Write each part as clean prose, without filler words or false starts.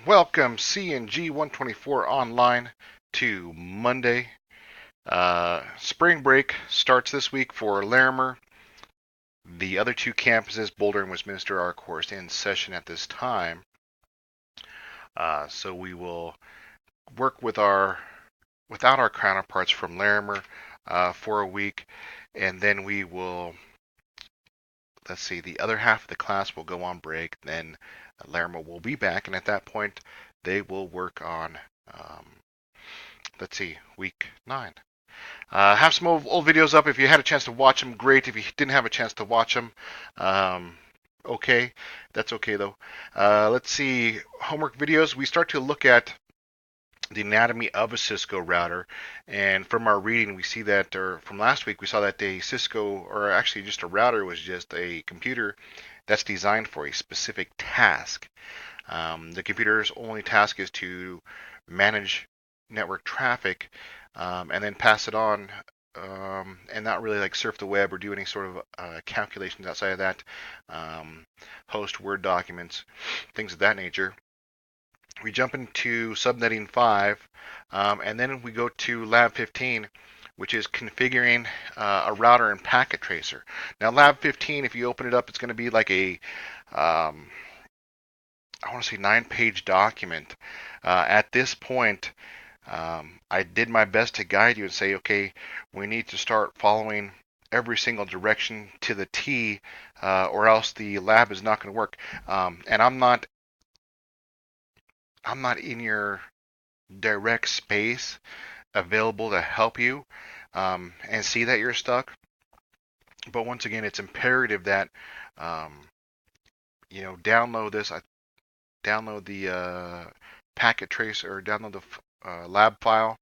Welcome CNG 124 online to Monday. Spring break starts this week for Larimer. The other two campuses, Boulder and Westminster, are of course in session at this time. So we will work without our counterparts from Larimer for a week, and then we will, let's see, the other half of the class will go on break. Then Larimer will be back, and at that point they will work on, let's see, week 9. Have some old videos up. If you had a chance to watch them, great. If you didn't have a chance to watch them, okay. That's okay, though. Let's see. Homework videos. We start to look at the anatomy of a Cisco router. And from our reading, we see that, or from last week, we saw that a Cisco, or actually just a router, was just a computer that's designed for a specific task. The computer's only task is to manage network traffic, and then pass it on, and not really like surf the web or do any sort of calculations outside of that, host Word documents, things of that nature. We jump into subnetting 5, and then we go to lab 15, which is configuring a router and packet tracer. Now, lab 15, if you open it up, it's going to be like a I want to say 9-page document. At this point, I did my best to guide you and say, okay, we need to start following every single direction to the T, or else the lab is not going to work. And I'm not in your direct space available to help you, and see that you're stuck. But once again, it's imperative that um, download this. Download the packet tracer, or download the lab file,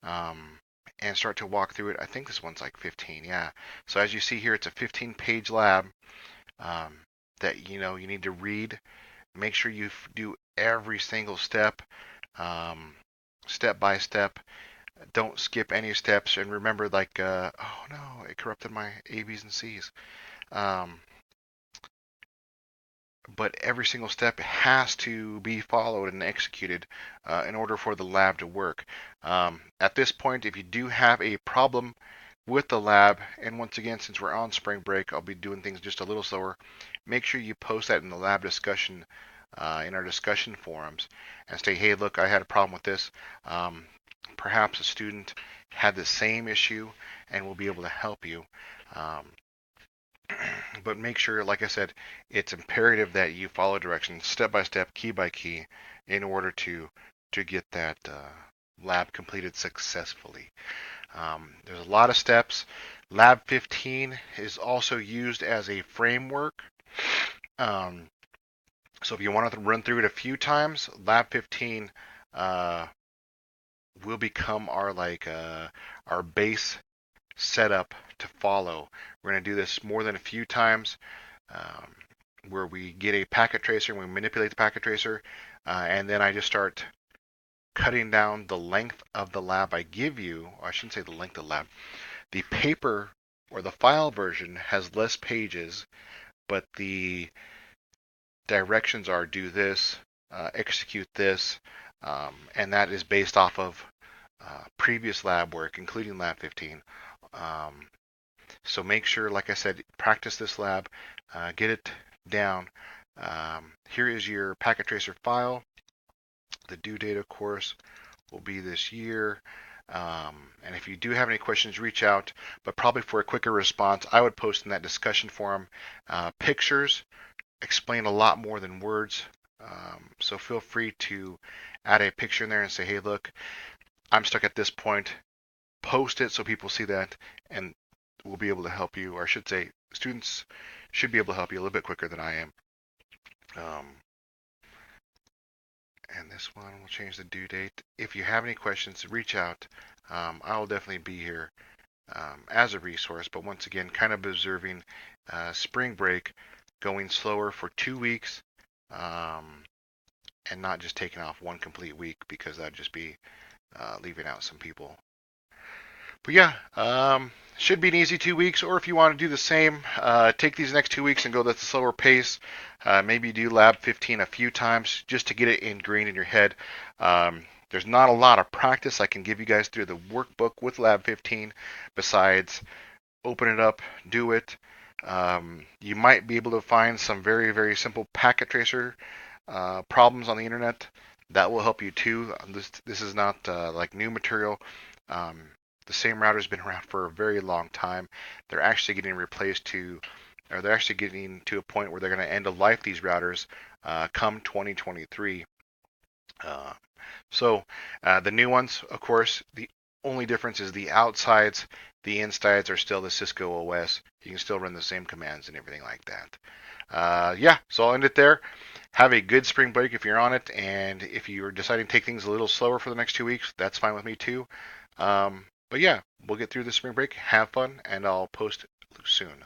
um, and start to walk through it. I think this one's like 15, yeah. So as you see here, it's a 15-page lab, um, that you need to read. Make sure you do every single step, um, step by step. Don't skip any steps. And remember, like, oh no, it corrupted my A, B's, and C's. Um, but every single step has to be followed and executed in order for the lab to work. At this point, if you do have a problem with the lab, and once again, since we're on spring break, I'll be doing things just a little slower. Make sure you post that in the lab discussion, in our discussion forums, and say, hey, look, I had a problem with this. Perhaps a student had the same issue, and we'll be able to help you. Um, but make sure, like I said, it's imperative that you follow directions step by step, key by key, in order to get that lab completed successfully. There's a lot of steps. Lab 15 is also used as a framework. Um, so if you want to run through it a few times, Lab 15 uh, will become our base setup to follow. We're going to do this more than a few times, um, where we get a packet tracer and we manipulate the packet tracer, and then I just start cutting down the length of the lab I give you. Or I shouldn't say the length of the lab. The paper or the file version has less pages, but the directions are do this, execute this, and that is based off of previous lab work, including lab 15. Um, so make sure, like I said, practice this lab, get it down. Here is your packet tracer file. The due date, of course, will be this year. And if you do have any questions, reach out. But probably for a quicker response, I would post in that discussion forum pictures, explain a lot more than words. So feel free to add a picture in there and say, hey, look, I'm stuck at this point. Post it so people see that, and we'll be able to help you. Or I should say, students should be able to help you a little bit quicker than I am. And this one will change the due date. If you have any questions, reach out. I will definitely be here as a resource. But once again, kind of observing spring break, going slower for 2 weeks, and not just taking off one complete week, because that'd just be leaving out some people. But yeah, should be an easy 2 weeks. Or if you want to do the same, take these next 2 weeks and go at a slower pace. Maybe do Lab 15 a few times just to get it ingrained in your head. There's not a lot of practice I can give you guys through the workbook with Lab 15 besides open it up, do it. You might be able to find some very, very simple packet tracer problems on the internet. That will help you too. This is not like new material. Um, the same router's been around for a very long time. They're actually getting replaced to, or they're actually getting to a point where they're going to end of life these routers come 2023. Uh, so the new ones, of course, the only difference is the outsides. The insides are still the Cisco OS. You can still run the same commands and everything like that. Yeah, so I'll end it there. Have a good spring break if you're on it, and if you're deciding to take things a little slower for the next 2 weeks, that's fine with me too. But yeah, we'll get through the spring break, have fun, and I'll post soon.